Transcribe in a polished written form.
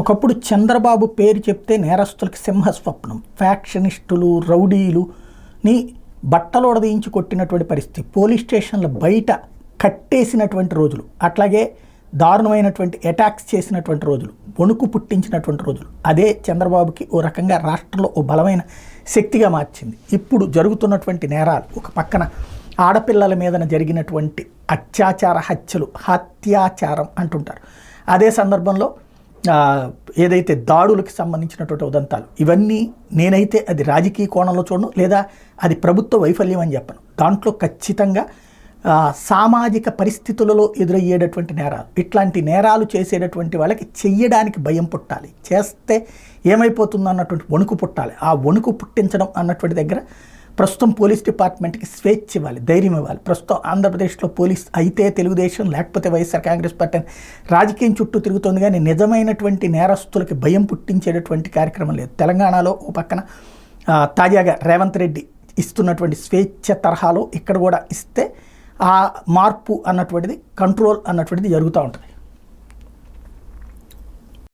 ఒకప్పుడు చంద్రబాబు పేరు చెప్తే నేరస్తులకి సింహస్వప్నం, ఫ్యాక్షనిస్టులు రౌడీలుని బట్టలోడదీయించి కొట్టినటువంటి పరిస్థితి, పోలీస్ స్టేషన్ల బయట కట్టేసినటువంటి రోజులు, అట్లాగే దారుణమైనటువంటి అటాక్స్ చేసినటువంటి రోజులు, వణుకు పుట్టించినటువంటి రోజులు. అదే చంద్రబాబుకి ఓ రకంగా రాష్ట్రంలో ఓ బలమైన శక్తిగా మార్చింది. ఇప్పుడు జరుగుతున్నటువంటి నేరాలు, ఒక పక్కన ఆడపిల్లల మీదన జరిగినటువంటి అత్యాచార హత్యలు, హత్యాచారం అంటుంటారు, అదే సందర్భంలో ఏదైతే దాడులకు సంబంధించినటువంటి ఉదంతాలు, ఇవన్నీ నేనైతే అది రాజకీయ కోణంలో చూడను, లేదా అది ప్రభుత్వ వైఫల్యం అని చెప్పను. దాంట్లో ఖచ్చితంగా సామాజిక పరిస్థితులలో ఎదురయ్యేటటువంటి నేరాలు, ఇట్లాంటి నేరాలు చేసేటటువంటి వాళ్ళకి చెయ్యడానికి భయం పుట్టాలి, చేస్తే ఏమైపోతుందో అన్నటువంటి వణుకు పుట్టాలి. ఆ వణుకు పుట్టించడం అన్నటువంటి దగ్గర ప్రస్తుతం పోలీస్ డిపార్ట్మెంట్కి స్వేచ్ఛ ఇవ్వాలి, ధైర్యం ఇవ్వాలి. ప్రస్తుతం ఆంధ్రప్రదేశ్లో పోలీస్ అయితే తెలుగుదేశం లేకపోతే వైఎస్ఆర్ కాంగ్రెస్ పార్టీ రాజకీయం చుట్టూ తిరుగుతుంది, కానీ నిజమైనటువంటి నేరస్తులకి భయం పుట్టించేటటువంటి కార్యక్రమం లేదు. తెలంగాణలో ఓ పక్కన తాజాగా రేవంత్ రెడ్డి ఇస్తున్నటువంటి స్వేచ్ఛ తరహాలో ఇక్కడ కూడా ఇస్తే ఆ మార్పు అన్నటువంటిది, కంట్రోల్ అన్నటువంటిది జరుగుతూ ఉంటుంది.